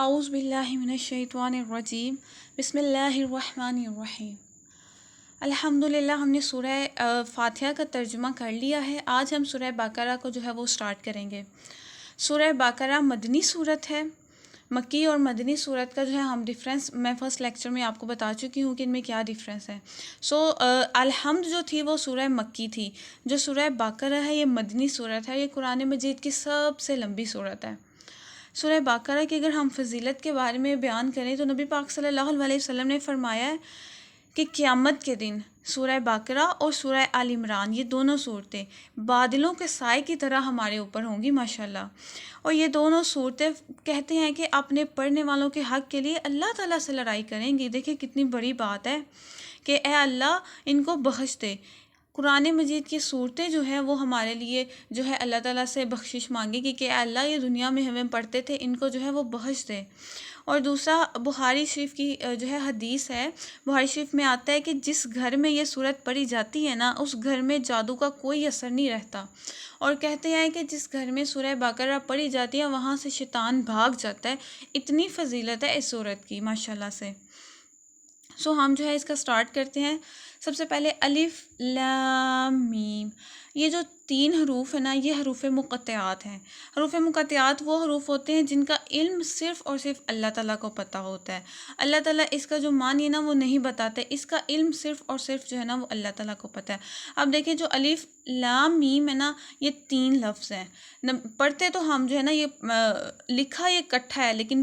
اعوذ باللہ من الشیطان الرجیم بسم اللہ الرحمن الرحیم۔ الحمدللہ ہم نے سورہ فاتحہ کا ترجمہ کر لیا ہے۔ آج ہم سورہ بقرہ کو جو ہے وہ سٹارٹ کریں گے۔ سورہ بقرہ مدنی صورت ہے۔ مکی اور مدنی صورت کا جو ہے ہم ڈیفرنس میں فرسٹ لیکچر میں آپ کو بتا چکی ہوں کہ ان میں کیا ڈیفرنس ہے۔ الحمد جو تھی وہ سورہ مکی تھی، جو سورہ بقرہ ہے یہ مدنی صورت ہے، یہ قرآن مجید کی سب سے لمبی صورت ہے۔ سورہ بقرہ کی اگر ہم فضیلت کے بارے میں بیان کریں تو نبی پاک صلی اللہ علیہ وسلم نے فرمایا ہے کہ قیامت کے دن سورہ بقرہ اور سورہ آل عمران یہ دونوں صورتیں بادلوں کے سائے کی طرح ہمارے اوپر ہوں گی ماشاءاللہ۔ اور یہ دونوں صورتیں کہتے ہیں کہ اپنے پڑھنے والوں کے حق کے لیے اللہ تعالیٰ سے لڑائی کریں گی۔ دیکھیں کتنی بڑی بات ہے کہ اے اللہ ان کو بخش دے۔ قرآن مجید کی صورتیں جو ہیں وہ ہمارے لیے جو ہے اللہ تعالیٰ سے بخشش مانگے گی کہ اے اللہ یہ دنیا میں ہمیں پڑھتے تھے ان کو جو ہے وہ بخش دے۔ اور دوسرا بخاری شریف کی جو ہے حدیث ہے، بخاری شریف میں آتا ہے کہ جس گھر میں یہ صورت پڑھی جاتی ہے نا اس گھر میں جادو کا کوئی اثر نہیں رہتا، اور کہتے ہیں کہ جس گھر میں سورہ بقرہ پڑھی جاتی ہے وہاں سے شیطان بھاگ جاتا ہے۔ اتنی فضیلت ہے اس صورت کی ماشاءاللہ سے۔ ہم جو ہے اس کا سٹارٹ کرتے ہیں۔ سب سے پہلے الف لام میم، یہ جو 3 حروف ہیں نا یہ حروف مقطعات ہیں۔ حروف مقطعات وہ حروف ہوتے ہیں جن کا علم صرف اور صرف اللہ تعالیٰ کو پتہ ہوتا ہے۔ اللہ تعالیٰ اس کا جو معنی ہے نا وہ نہیں بتاتے، اس کا علم صرف اور صرف جو ہے نا وہ اللہ تعالیٰ کو پتہ ہے۔ اب دیکھیں جو الف لام میم ہے نا یہ 3 لفظ ہیں۔ پڑھتے تو ہم جو ہے نا یہ لکھا یہ اکٹھا ہے، لیکن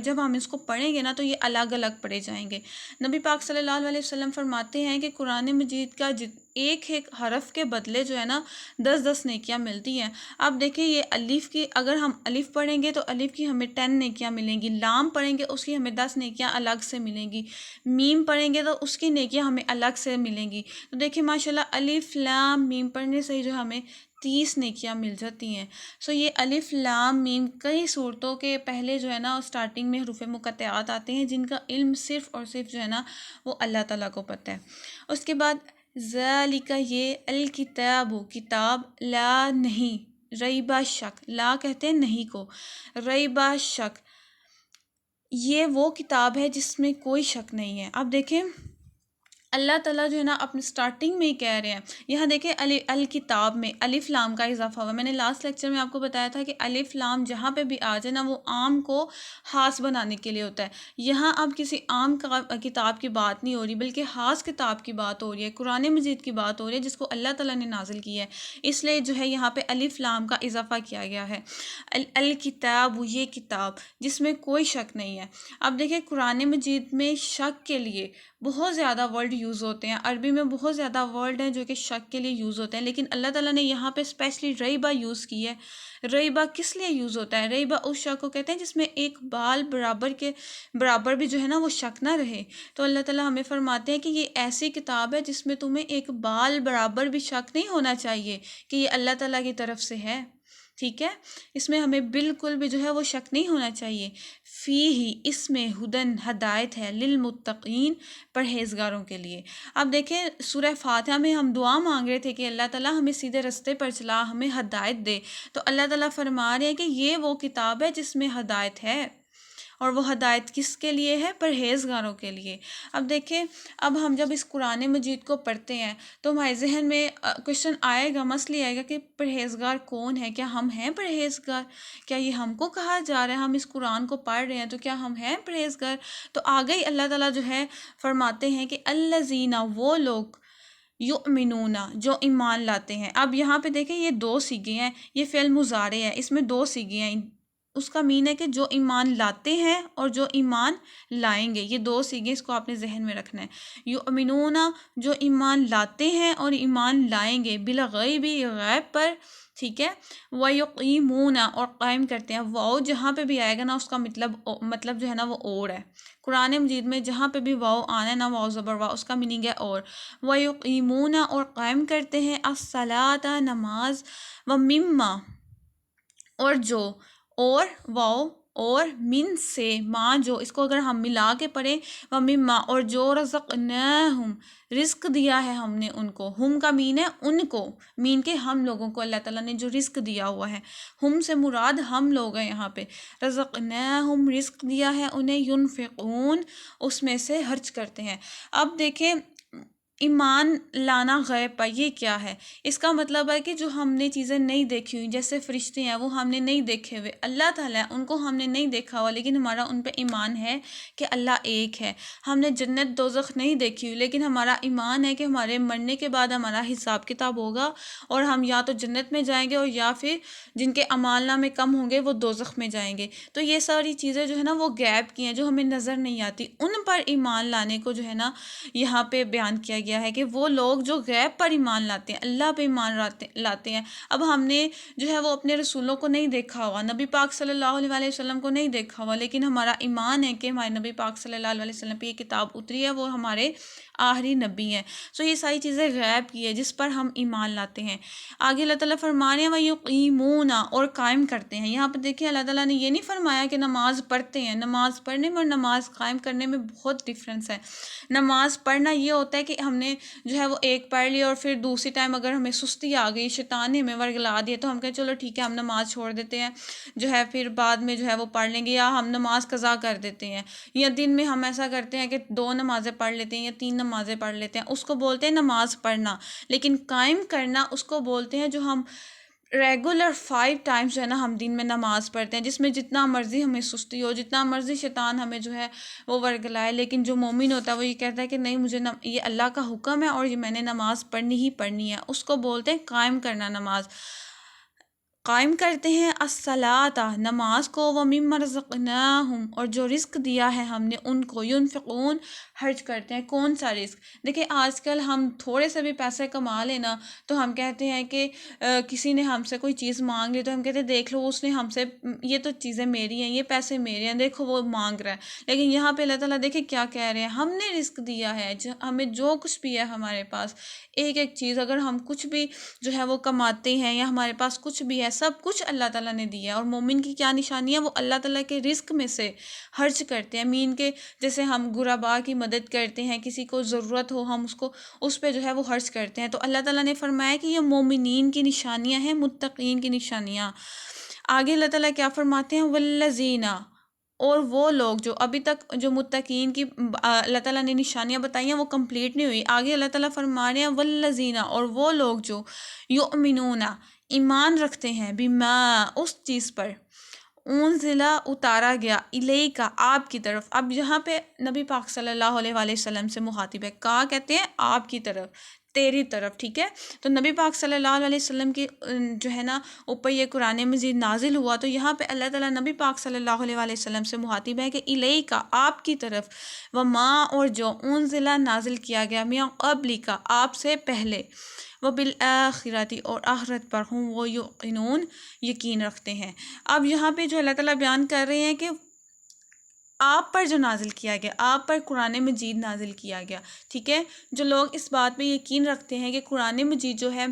جب ہم اس کو پڑھیں گے نا تو یہ الگ الگ پڑھے جائیں گے۔ نبی پاک صلی اللہ علیہ وسلم فرماتے ہیں کہ قرآن مجید کا ایک ایک حرف کے بدلے جو ہے نا 10 نیکیاں ملتی ہیں۔ اب دیکھیں یہ الف کی اگر ہم الف پڑھیں گے تو الف کی ہمیں 10 نیکیاں ملیں گی، لام پڑھیں گے اس کی ہمیں 10 نیکیاں الگ سے ملیں گی، میم پڑھیں گے تو اس کی نیکیاں ہمیں الگ سے ملیں گی۔ تو دیکھیں ماشاءاللہ الف لام میم پڑھنے سے جو ہمیں 30 نیکیاں مل جاتی ہیں۔ یہ الف لام میم کئی صورتوں کے پہلے جو ہے نا سٹارٹنگ میں حروف مقطعات آتے ہیں جن کا علم صرف اور صرف جو ہے نا وہ اللہ تعالیٰ کو پتہ ہے۔ اس کے بعد ذالک یہ الکتاب کتاب لا نہیں ریبہ شک، لا کہتے ہیں نہیں کو، ریبہ شک یہ وہ کتاب ہے جس میں کوئی شک نہیں ہے۔ اب دیکھیں اللہ تعالیٰ جو ہے نا اپنے سٹارٹنگ میں ہی کہہ رہے ہیں، یہاں دیکھیں الکتاب میں الف لام کا اضافہ ہوا۔ میں نے لاسٹ لیکچر میں آپ کو بتایا تھا کہ الف لام جہاں پہ بھی آ جائے نا وہ عام کو خاص بنانے کے لیے ہوتا ہے۔ یہاں اب کسی عام کتاب کی بات نہیں ہو رہی بلکہ خاص کتاب کی بات ہو رہی ہے، قرآن مجید کی بات ہو رہی ہے جس کو اللہ تعالیٰ نے نازل کی ہے، اس لیے جو ہے یہاں پہ الف لام کا اضافہ کیا گیا ہے۔ الکتاب یہ کتاب جس میں کوئی شک نہیں ہے۔ اب دیکھیں قرآن مجید میں شک کے لیے بہت زیادہ ورڈ یوز ہوتے ہیں، عربی میں بہت زیادہ ورڈ ہیں جو کہ شک کے لیے یوز ہوتے ہیں، لیکن اللہ تعالیٰ نے یہاں پہ اسپیشلی ریبہ یوز کی ہے۔ ریبہ کس لیے یوز ہوتا ہے؟ ریبہ اس شک کو کہتے ہیں جس میں ایک بال برابر بھی جو ہے نا وہ شک نہ رہے۔ تو اللہ تعالیٰ ہمیں فرماتے ہیں کہ یہ ایسی کتاب ہے جس میں تمہیں ایک بال برابر بھی شک نہیں ہونا چاہیے کہ یہ اللہ تعالیٰ کی طرف سے ہے، ٹھیک ہے؟ اس میں ہمیں بالکل بھی جو ہے وہ شک نہیں ہونا چاہیے۔ فیہ اس میں ہدن ہدایت ہے، للمتقین پرہیزگاروں کے لیے۔ اب دیکھیں سورہ فاتحہ میں ہم دعا مانگ رہے تھے کہ اللہ تعالیٰ ہمیں سیدھے رستے پر چلا، ہمیں ہدایت دے، تو اللہ تعالیٰ فرما رہے ہیں کہ یہ وہ کتاب ہے جس میں ہدایت ہے، اور وہ ہدایت کس کے لیے ہے؟ پرہیزگاروں کے لیے۔ اب دیکھیں اب ہم جب اس قرآن مجید کو پڑھتے ہیں تو ہمارے ذہن میں کوشچن آئے گا، مسئلہ آئے گا کہ پرہیزگار کون ہے؟ کیا ہم ہیں پرہیزگار؟ کیا یہ ہم کو کہا جا رہا ہے؟ ہم اس قرآن کو پڑھ رہے ہیں تو کیا ہم ہیں پرہیزگار؟ تو آگے ہی اللہ تعالیٰ جو ہے فرماتے ہیں کہ الذین وہ لوگ یؤمنون جو ایمان لاتے ہیں۔ اب یہاں پہ دیکھیں یہ 2 صیغے ہیں، یہ فعل مضارع ہے، اس میں 2 صیغے ہیں۔ اس کا مین ہے کہ جو ایمان لاتے ہیں اور جو ایمان لائیں گے، یہ 2 صیغے اس کو آپ نے ذہن میں رکھنا ہے۔ یؤمنون جو ایمان لاتے ہیں اور ایمان لائیں گے، بالغیب غیب پر، ٹھیک ہے؟ وَيُقِيمُونَ اور قائم کرتے ہیں۔ واؤ جہاں پہ بھی آئے گا نا اس کا مطلب جو ہے نا وہ اور ہے۔ قرآن مجید میں جہاں پہ بھی واؤ آنا ہے نا واؤ زبر واؤ اس کا میننگ ہے اور۔ وَيُقِيمُونَ اور قائم کرتے ہیں الصَّلَاةَ نماز، وَمِمَّا اور جو، اور واؤ اور من سے ماں جو، اس کو اگر ہم ملا کے پڑھیں و مما، اور جو رزقناہم رزق دیا ہے ہم نے ان کو، ہم کا مین ہے ان کو، مین کے ہم لوگوں کو اللہ تعالیٰ نے جو رزق دیا ہوا ہے، ہم سے مراد ہم لوگ ہیں یہاں پہ، رزقناہم رزق دیا ہے انہیں، ینفقون اس میں سے خرچ کرتے ہیں۔ اب دیکھیں ایمان لانا غیب پر یہ کیا ہے؟ اس کا مطلب ہے کہ جو ہم نے چیزیں نہیں دیکھی ہوئی، جیسے فرشتے ہیں وہ ہم نے نہیں دیکھے ہوئے، اللہ تعالیٰ ان کو ہم نے نہیں دیکھا ہوا، لیکن ہمارا ان پہ ایمان ہے کہ اللہ ایک ہے۔ ہم نے جنت دوزخ نہیں دیکھی ہوئی، لیکن ہمارا ایمان ہے کہ ہمارے مرنے کے بعد ہمارا حساب کتاب ہوگا اور ہم یا تو جنت میں جائیں گے اور یا پھر جن کے اعمال نامے کم ہوں گے وہ دوزخ میں جائیں گے۔ تو یہ ساری چیزیں جو ہے نا وہ غیب کی ہیں، جو ہمیں نظر نہیں آتی، ان پر ایمان لانے کو جو ہے نا یہاں پہ بیان کیا گیا ہے کہ وہ لوگ جو غیب پر ایمان لاتے ہیں، اللہ پہ ایمان لاتے ہیں۔ اب ہم نے جو ہے وہ اپنے رسولوں کو نہیں دیکھا ہوا، نبی پاک صلی اللہ علیہ وسلم کو نہیں دیکھا ہوا، لیکن ہمارا ایمان ہے کہ ہمارے نبی پاک صلی اللہ علیہ وسلم پہ یہ کتاب اتری ہے، وہ ہمارے آخری نبی ہیں۔ سو یہ ساری چیزیں غیب کی ہے جس پر ہم ایمان لاتے ہیں۔ آگے اللہ تعالیٰ فرمانے ہیں وَيُقِيمُونَ، اور قائم کرتے ہیں۔ یہاں پہ دیکھیں اللہ تعالیٰ نے یہ نہیں فرمایا کہ نماز پڑھتے ہیں، نماز پڑھنے میں اور نماز قائم کرنے میں بہت ڈفرینس ہے۔ نماز پڑھنا یہ ہوتا ہے کہ ہم نے جو ہے وہ ایک پڑھ لی اور پھر دوسری ٹائم اگر ہمیں سستی آ گئی، شیطان نے ہمیں ورگلا دیا، تو ہم کہیں چلو ٹھیک ہے ہم نماز چھوڑ دیتے ہیں، جو ہے پھر بعد میں جو ہے وہ پڑھ لیں گے، یا ہم نماز قضا کر دیتے ہیں، یا دن میں ہم ایسا کرتے ہیں کہ 2 نمازیں پڑھ لیتے ہیں یا 3 نمازیں پڑھ لیتے ہیں، اس کو بولتے ہیں نماز پڑھنا۔ لیکن قائم کرنا اس کو بولتے ہیں جو ہم ریگولر 5 ٹائمز جو ہے نا ہم دن میں نماز پڑھتے ہیں، جس میں جتنا مرضی ہمیں سستی ہو، جتنا مرضی شیطان ہمیں جو ہے وہ ورگلائے، لیکن جو مومن ہوتا ہے وہ یہ کہتا ہے کہ نہیں، مجھے یہ اللہ کا حکم ہے اور یہ میں نے نماز پڑھنی ہی پڑھنی ہے، اس کو بولتے ہیں قائم کرنا نماز۔ قائم کرتے ہیں الصلاۃ نماز کو، وَمِمَّا رَزَقْنَاهُمْ اور جو رزق دیا ہے ہم نے ان کو، ينفقون خرچ کرتے ہیں۔ کون سا رزق؟ دیکھیں آج کل ہم تھوڑے سے بھی پیسے کما لینا تو ہم کہتے ہیں کہ کسی نے ہم سے کوئی چیز مانگ لی تو ہم کہتے ہیں دیکھ لو اس نے ہم سے، یہ تو چیزیں میری ہیں، یہ پیسے میرے ہیں، دیکھو وہ مانگ رہا ہے۔ لیکن یہاں پہ اللہ تعالیٰ دیکھیں کیا کہہ رہے ہیں، ہم نے رزق دیا ہے، ہمیں جو کچھ بھی ہے ہمارے پاس، ایک ایک چیز اگر ہم کچھ بھی جو ہے وہ کماتے ہیں یا ہمارے پاس کچھ بھی ہے، سب کچھ اللہ تعالیٰ نے دیا ہے۔ اور مومن کی کیا نشانی ہے؟ وہ اللہ تعالیٰ کے رزق میں سے خرچ کرتے ہیں۔ مین کے جیسے ہم غرباء کی مدد کرتے ہیں، کسی کو ضرورت ہو ہم اس پہ جو ہے وہ خرچ کرتے ہیں۔ تو اللہ تعالیٰ نے فرمایا کہ یہ مومنین کی نشانیاں ہیں، متقین کی نشانیاں۔ آگے اللہ تعالیٰ کیا فرماتے ہیں؟ والذین، اور وہ لوگ جو ابھی تک جو متقین کی اللہ تعالیٰ نے نشانیاں بتائی ہیں وہ کمپلیٹ نہیں ہوئی، آگے اللہ تعالیٰ فرما رہے ہیں والذین، اور وہ لوگ جو یؤمنون ایمان رکھتے ہیں، بما اس چیز پر، انزلہ اتارا گیا، الیکا آپ کی طرف۔ اب یہاں پہ نبی پاک صلی اللہ علیہ وآلہ وسلم سے مخاطب ہے، کہا کہتے ہیں آپ کی طرف، تیری طرف، ٹھیک ہے۔ تو نبی پاک صلی اللہ علیہ وسلم کی جو ہے نا اوپر یہ قرآن مجید نازل ہوا، تو یہاں پہ اللہ تعالیٰ نبی پاک صلی اللہ علیہ وآلہ وسلم سے مخاطب ہے کہ الیکا آپ کی طرف، وما اور جو انزلہ نازل کیا گیا، من قبلک آپ سے پہلے، وبالآخرۃ اور آخرت پر، ہوں وہ یوقنون یقین رکھتے ہیں۔ اب یہاں پہ جو اللہ تعالیٰ بیان کر رہے ہیں کہ آپ پر جو نازل کیا گیا، آپ پر قرآن مجید نازل کیا گیا، ٹھیک ہے۔ جو لوگ اس بات پہ یقین رکھتے ہیں کہ قرآن مجید جو ہے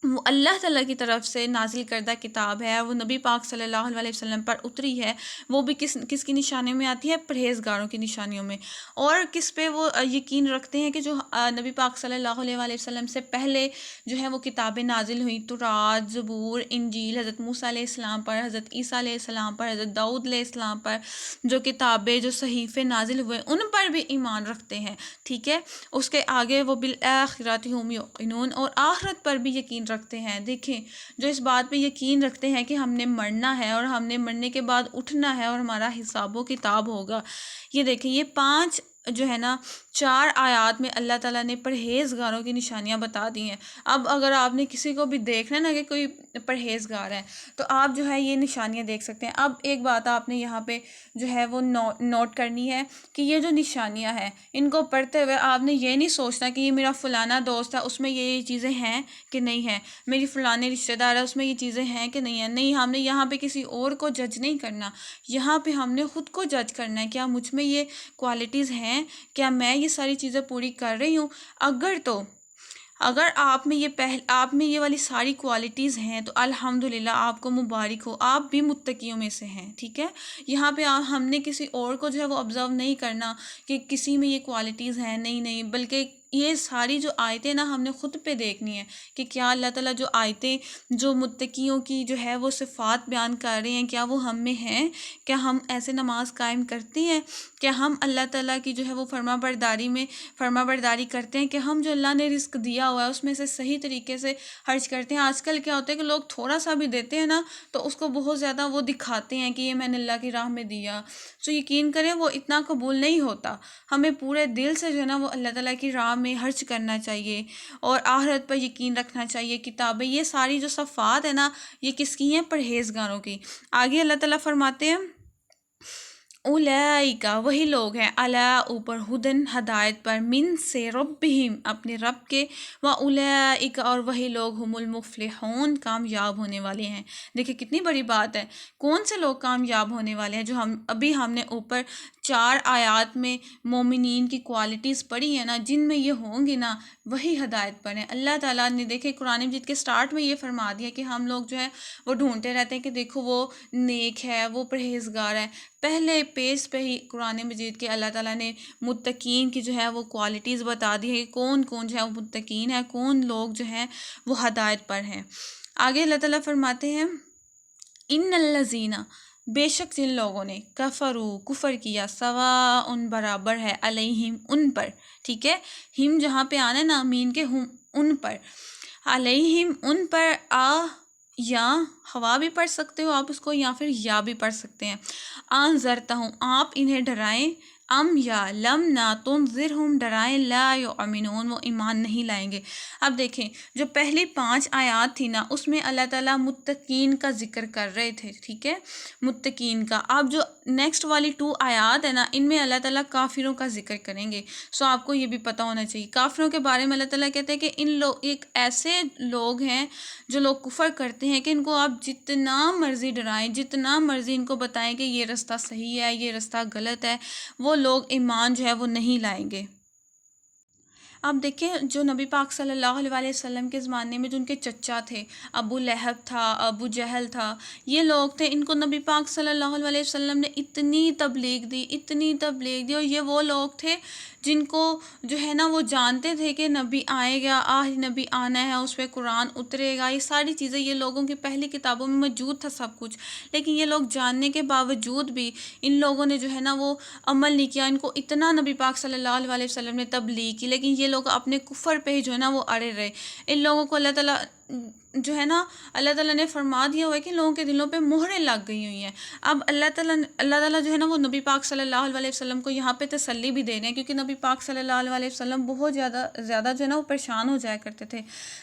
وہ اللہ تعالیٰ کی طرف سے نازل کردہ کتاب ہے، وہ نبی پاک صلی اللہ علیہ وسلم پر اتری ہے، وہ بھی کس کی نشانیوں میں آتی ہے؟ پرہیزگاروں کی نشانیوں میں۔ اور کس پہ وہ یقین رکھتے ہیں کہ جو نبی پاک صلی اللہ علیہ وسلم سے پہلے جو ہے وہ کتابیں نازل ہوئی، تورات، زبور، انجیل، حضرت موسیٰ علیہ السلام پر، حضرت عیسیٰ علیہ السلام پر، حضرت داؤد علیہ السلام پر جو کتابیں، جو صحیفے نازل ہوئے ان پر بھی ایمان رکھتے ہیں، ٹھیک ہے۔ اس کے آگے وہ بالآخرۃ ہم یوقنون اور آخرت پر بھی یقین رکھتے ہیں۔ دیکھیں جو اس بات پہ یقین رکھتے ہیں کہ ہم نے مرنا ہے اور ہم نے مرنے کے بعد اٹھنا ہے اور ہمارا حساب و کتاب ہوگا، یہ دیکھیں یہ 5 جو ہے نا 4 آیات میں اللہ تعالیٰ نے پرہیزگاروں کی نشانیاں بتا دی ہیں۔ اب اگر آپ نے کسی کو بھی دیکھنا ہے نا کہ کوئی پرہیزگار ہے تو آپ جو ہے یہ نشانیاں دیکھ سکتے ہیں۔ اب ایک بات آپ نے یہاں پہ جو ہے وہ نوٹ کرنی ہے کہ یہ جو نشانیاں ہیں ان کو پڑھتے ہوئے آپ نے یہ نہیں سوچنا کہ یہ میرا فلانا دوست ہے اس میں یہ چیزیں ہیں کہ نہیں ہیں، میری فلانے رشتہ دار ہے اس میں یہ چیزیں ہیں کہ نہیں ہیں، نہیں، ہم نے یہاں پہ کسی اور کو جج نہیں کرنا، یہاں پہ ہم نے خود کو جج کرنا ہے، کیا مجھ میں یہ کوالٹیز ہیں، کیا میں یہ ساری چیزیں پوری کر رہی ہوں؟ اگر تو اگر آپ میں یہ والی ساری کوالٹیز ہیں تو الحمدللہ آپ کو مبارک ہو، آپ بھی متقیوں میں سے ہیں، ٹھیک ہے۔ یہاں پہ ہم نے کسی اور کو جو ہے وہ آبزرو نہیں کرنا کہ کسی میں یہ کوالٹیز ہیں، نہیں، بلکہ یہ ساری جو آیتیں نا ہم نے خود پہ دیکھنی ہے کہ کیا اللہ تعالیٰ جو آیتیں جو متقیوں کی جو ہے وہ صفات بیان کر رہے ہیں کیا وہ ہم میں ہیں، کیا ہم ایسے نماز قائم کرتے ہیں، کیا ہم اللہ تعالیٰ کی جو ہے وہ فرما برداری کرتے ہیں، کہ ہم جو اللہ نے رزق دیا ہوا ہے اس میں سے صحیح طریقے سے خرچ کرتے ہیں۔ آج کل کیا ہوتا ہے کہ لوگ تھوڑا سا بھی دیتے ہیں نا تو اس کو بہت زیادہ وہ دکھاتے ہیں کہ یہ میں نے اللہ کی راہ میں دیا، تو یقین کریں وہ اتنا قبول نہیں ہوتا۔ ہمیں پورے دل سے جو ہے نا وہ اللہ تعالیٰ کی راہ میں خرچ کرنا چاہیے اور آخرت پر یقین رکھنا چاہیے۔ کتابیں یہ ساری جو صفات ہے نا یہ کس کی ہیں؟ پرہیزگاروں کی۔ آگے اللہ تعالیٰ فرماتے ہیں اولئک وہی لوگ ہیں علی اوپر ہدن ہدایت پر من سے ربہم اپنے رب کے، و اولئک اور وہی لوگ ہم المفلحون کامیاب ہونے والے ہیں۔ دیکھیں کتنی بڑی بات ہے، کون سے لوگ کامیاب ہونے والے ہیں؟ جو ہم نے اوپر 4 آیات میں مومنین کی کوالٹیز پڑھی ہیں نا، جن میں یہ ہوں گی نا وہی ہدایت پر ہیں۔ اللہ تعالیٰ نے دیکھے قرآن مجید کے سٹارٹ میں یہ فرما دیا کہ ہم لوگ جو ہے وہ ڈھونڈتے رہتے ہیں کہ دیکھو وہ نیک ہے، وہ پرہیزگار ہے۔ پہلے پیج پہ ہی قرآن مجید کے اللہ تعالیٰ نے متقین کی جو ہے وہ کوالٹیز بتا دی ہے کہ کون کون جو ہے وہ متقین ہے، کون لوگ جو ہیں وہ ہدایت پر ہیں۔ آگے اللہ تعالیٰ فرماتے ہیں ان الذین بے شک جن لوگوں نے کفر کیا سواء برابر ہے علیہم ان پر، ٹھیک ہے، ہم جہاں پہ آنا ہے نا امین کے ہم ان پر، علیہم ان پر، یا ہوا بھی پڑھ سکتے ہو آپ اس کو یا پھر یا بھی پڑھ سکتے ہیں۔ انذرتہم آپ انہیں ڈرائیں، ام یا لم نہ تنذرہم ڈرائیں، لا یؤمنون وہ ایمان نہیں لائیں گے۔ اب دیکھیں جو پہلی 5 آیات تھی نا اس میں اللہ تعالیٰ متقین کا ذکر کر رہے تھے، ٹھیک ہے، متقین کا۔ اب جو نیکسٹ والی 2 آیات ہے نا ان میں اللہ تعالیٰ کافروں کا ذکر کریں گے۔ سو آپ کو یہ بھی پتہ ہونا چاہیے کافروں کے بارے میں اللہ تعالیٰ کہتے ہیں کہ ایک ایسے لوگ ہیں جو لوگ کفر کرتے ہیں کہ ان کو آپ جتنا مرضی ڈرائیں، جتنا مرضی ان کو بتائیں کہ یہ رستہ صحیح ہے، یہ رستہ غلط ہے، وہ لوگ ایمان جو ہے وہ نہیں لائیں گے۔ اب دیکھیں جو نبی پاک صلی اللہ علیہ وسلم کے زمانے میں جو ان کے چچا تھے، ابو لہب تھا، ابو جہل تھا، یہ لوگ تھے، ان کو نبی پاک صلی اللہ علیہ وسلم نے اتنی تبلیغ دی، اور یہ وہ لوگ تھے جن کو جو ہے نا وہ جانتے تھے کہ نبی آئے گا، نبی آنا ہے، اس پہ قرآن اترے گا، یہ ساری چیزیں یہ لوگوں کی پہلی کتابوں میں موجود تھا سب کچھ، لیکن یہ لوگ جاننے کے باوجود بھی ان لوگوں نے جو ہے نا وہ عمل نہیں کیا۔ ان کو اتنا نبی پاک صلی اللہ علیہ وسلم نے تبلیغ کی لیکن یہ لوگ اپنے کفر پہ ہی جو ہے نا وہ اڑے رہے۔ ان لوگوں کو اللہ تعالیٰ جو ہے نا اللہ تعالیٰ نے فرما دیا ہوا ہے کہ ان لوگوں کے دلوں پہ مہریں لگ گئی ہوئی ہیں۔ اب اللہ تعالیٰ جو ہے نا وہ نبی پاک صلی اللہ علیہ وسلم کو یہاں پہ تسلی بھی دے رہے ہیں، کیونکہ نبی پاک صلی اللہ علیہ وسلم بہت زیادہ جو ہے نا وہ پریشان ہو جایا کرتے تھے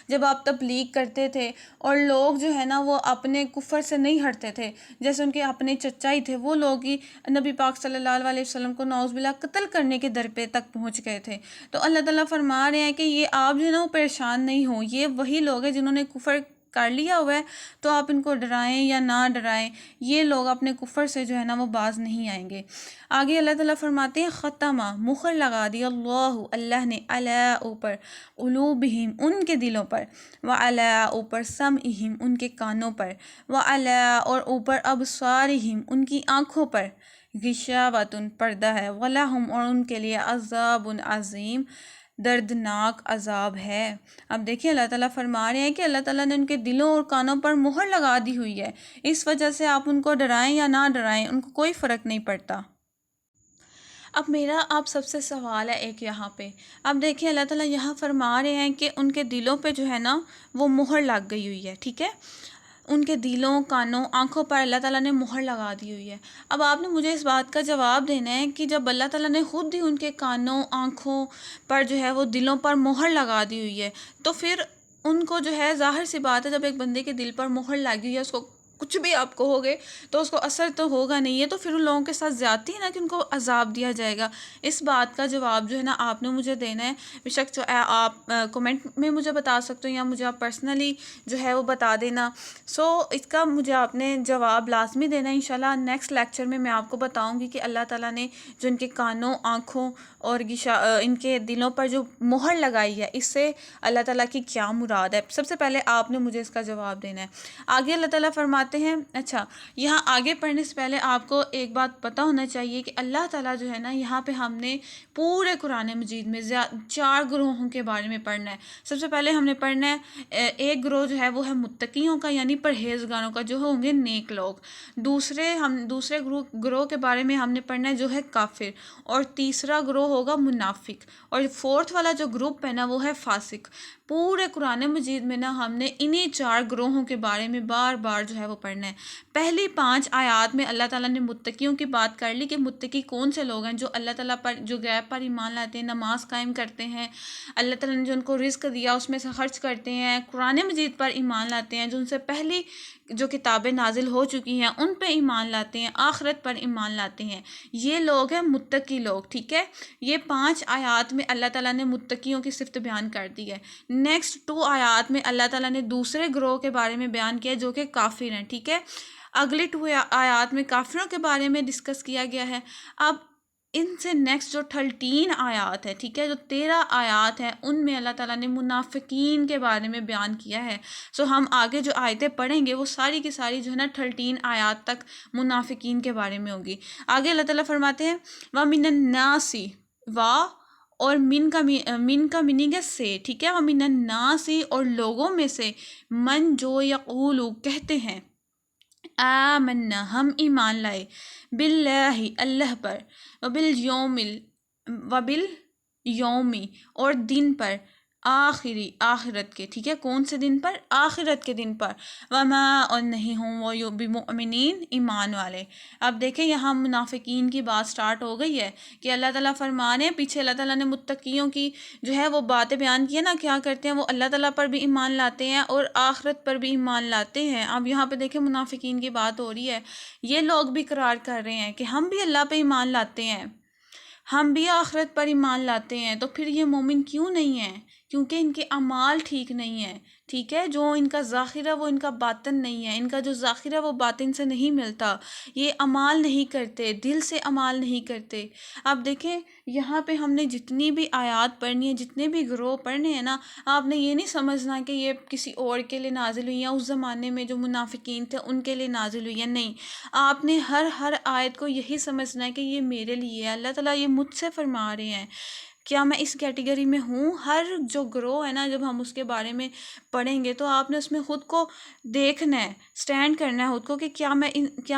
جب آپ تبلیغ کرتے تھے، اور لوگ جو ہے نا وہ اپنے کفر سے نہیں ہٹتے تھے، جیسے ان کے اپنے چچا ہی تھے، وہ لوگ ہی نبی پاک صلی اللہ علیہ وسلم کو نعوذ باللہ قتل کرنے کے درپے تک پہنچ گئے تھے۔ تو اللہ تعالیٰ فرما رہے ہیں کہ یہ آپ جو ہے نا وہ پریشان نہیں ہوں، یہ وہی لوگ ہیں جنہوں نے کفر کر لیا ہوا ہے، تو آپ ان کو ڈرائیں یا نہ ڈرائیں، یہ لوگ اپنے کفر سے جو ہے نا وہ باز نہیں آئیں گے۔ آگے اللہ تعالیٰ فرماتے ہیں ختمہ مہر لگا دی اللہ نے علی اوپر قلوبہم ان کے دلوں پر، وعلی اوپر سمعہم ان کے کانوں پر، وعلی اور اوپر ابصارہم ان کی آنکھوں پر، غشاوۃ پردہ ہے، وَلَهُمْ اور ان کے لیے عذاب عظیم دردناک عذاب ہے۔ اب دیکھیں اللہ تعالیٰ فرما رہے ہیں کہ اللہ تعالیٰ نے ان کے دلوں اور کانوں پر مہر لگا دی ہوئی ہے، اس وجہ سے آپ ان کو ڈرائیں یا نہ ڈرائیں ان کو کوئی فرق نہیں پڑتا۔ اب میرا آپ سب سے سوال ہے ایک یہاں پہ، اب دیکھیں اللہ تعالیٰ یہاں فرما رہے ہیں کہ ان کے دلوں پہ جو ہے نا وہ مہر لگ گئی ہوئی ہے، ٹھیک ہے، ان کے دلوں، کانوں، آنکھوں پر اللہ تعالیٰ نے مہر لگا دی ہوئی ہے۔ اب آپ نے مجھے اس بات کا جواب دینا ہے کہ جب اللہ تعالیٰ نے خود ہی ان کے کانوں، آنکھوں پر جو ہے وہ دلوں پر مہر لگا دی ہوئی ہے، تو پھر ان کو جو ہے ظاہر سی بات ہے جب ایک بندے کے دل پر مہر لگی ہوئی ہے اس کو کچھ بھی آپ کہو گے تو اس کو اثر تو ہوگا نہیں. ہے تو پھر ان لوگوں کے ساتھ زیادتی ہے نا کہ ان کو عذاب دیا جائے گا. اس بات کا جواب جو ہے نا آپ نے مجھے دینا ہے. بے شک جو آپ کمنٹ میں مجھے بتا سکتے ہو یا مجھے آپ پرسنلی جو ہے وہ بتا دینا. اس کا مجھے آپ نے جواب لازمی دینا ہے. انشاءاللہ نیکسٹ لیکچر میں آپ کو بتاؤں گی کہ اللہ تعالیٰ نے جو ان کے کانوں، آنکھوں اور ان کے دلوں پر جو مہر لگائی ہے، اس سے اللہ تعالیٰ کی کیا مراد ہے. سب سے پہلے آپ نے مجھے اس کا جواب دینا ہے. آگے اللہ تعالیٰ فرماتے ہیں، اچھا یہاں آگے پڑھنے سے پہلے آپ کو ایک بات پتہ ہونا چاہیے کہ اللہ تعالیٰ جو ہے نا یہاں پہ ہم نے پورے قرآن مجید میں 4 گروہوں کے بارے میں پڑھنا ہے. سب سے پہلے ہم نے پڑھنا ہے ایک گروہ جو ہے وہ ہے متقیوں کا، یعنی پرہیزگاروں کا، جو ہوں گے نیک لوگ. دوسرے گروہ کے بارے میں ہم نے پڑھنا ہے جو ہے کافر. اور تیسرا گروہ ہوگا منافق. اور فورتھ والا جو گروپ ہے نا وہ ہے فاسق. پورے قرآن مجید میں نا ہم نے انہی 4 گروہوں کے بارے میں بار بار جو ہے وہ پڑھنا ہے. پہلی 5 آیات میں اللہ تعالیٰ نے متقیوں کی بات کر لی کہ متقی کون سے لوگ ہیں، جو اللہ تعالیٰ پر، جو غیب پر ایمان لاتے ہیں، نماز قائم کرتے ہیں، اللہ تعالیٰ نے جو ان کو رزق دیا اس میں سے خرچ کرتے ہیں، قرآن مجید پر ایمان لاتے ہیں، جو ان سے پہلی جو کتابیں نازل ہو چکی ہیں ان پہ ایمان لاتے ہیں، آخرت پر ایمان لاتے ہیں. یہ لوگ ہیں متقی لوگ. ٹھیک ہے، یہ 5 آیات میں اللہ تعالیٰ نے متقیوں کی صفت بیان کر دی ہے. نیکسٹ 2 آیات میں اللہ تعالیٰ نے دوسرے گروہ کے بارے میں بیان کیا جو کہ کافر ہیں. ٹھیک ہے، اگلی 2 آیات میں کافروں کے بارے میں ڈسکس کیا گیا ہے. اب ان سے نیکسٹ جو 13 آیات ہے، ٹھیک ہے، جو 13 آیات ہیں ان میں اللہ تعالیٰ نے منافقین کے بارے میں بیان کیا ہے. ہم آگے جو آیتیں پڑھیں گے وہ ساری کی ساری جو ہے نا 13 آیات تک منافقین کے بارے میں ہوگی. آگے اللہ تعالیٰ فرماتے ہیں وَمِنَ النَّاسِ اور من کا میننگ ہے سے. ٹھیک ہے، وَمِنَ النَّاسِ اور لوگوں میں سے من جو یقولو کہتے ہیں آمنا ہم ایمان لائے، باللہ اللہ پر، وبالیومی اور دن پر، آخری آخرت کے. ٹھیک ہے، کون سے دن پر؟ آخرت کے دن پر. وما اور نہیں ہوں وہ بمؤمنین ایمان والے. اب دیکھیں یہاں منافقین کی بات سٹارٹ ہو گئی ہے کہ اللہ تعالیٰ فرمانے ہیں، پیچھے اللہ تعالیٰ نے متقیوں کی جو ہے وہ باتیں بیان کی ہے نا، کیا کرتے ہیں وہ اللہ تعالیٰ پر بھی ایمان لاتے ہیں اور آخرت پر بھی ایمان لاتے ہیں. اب یہاں پہ دیکھیں منافقین کی بات ہو رہی ہے. یہ لوگ بھی اقرار کر رہے ہیں کہ ہم بھی اللہ پہ ایمان لاتے ہیں، ہم بھی آخرت پر ایمان لاتے ہیں. تو پھر یہ مومن کیوں نہیں ہیں؟ کیونکہ ان کے اعمال ٹھیک نہیں ہیں. ٹھیک ہے، جو ان کا ظاہر ہے وہ ان کا باطن نہیں ہے. ان کا جو ظاہر ہے وہ باطن سے نہیں ملتا. یہ اعمال نہیں کرتے، دل سے اعمال نہیں کرتے. اب دیکھیں یہاں پہ ہم نے جتنی بھی آیات پڑھنی ہے، جتنے بھی گروہ پڑھنے ہیں نا، آپ نے یہ نہیں سمجھنا کہ یہ کسی اور کے لیے نازل ہوئی ہیں، اس زمانے میں جو منافقین تھے ان کے لیے نازل ہوئی ہیں. نہیں، آپ نے ہر آیت کو یہی سمجھنا ہے کہ یہ میرے لیے ہے. اللہ تعالیٰ یہ مجھ سے فرما رہے ہیں. کیا میں اس کیٹیگری میں ہوں؟ ہر جو گروہ ہے نا، جب ہم اس کے بارے میں پڑھیں گے تو آپ نے اس میں خود کو دیکھنا ہے، سٹینڈ کرنا ہے خود کو کہ کیا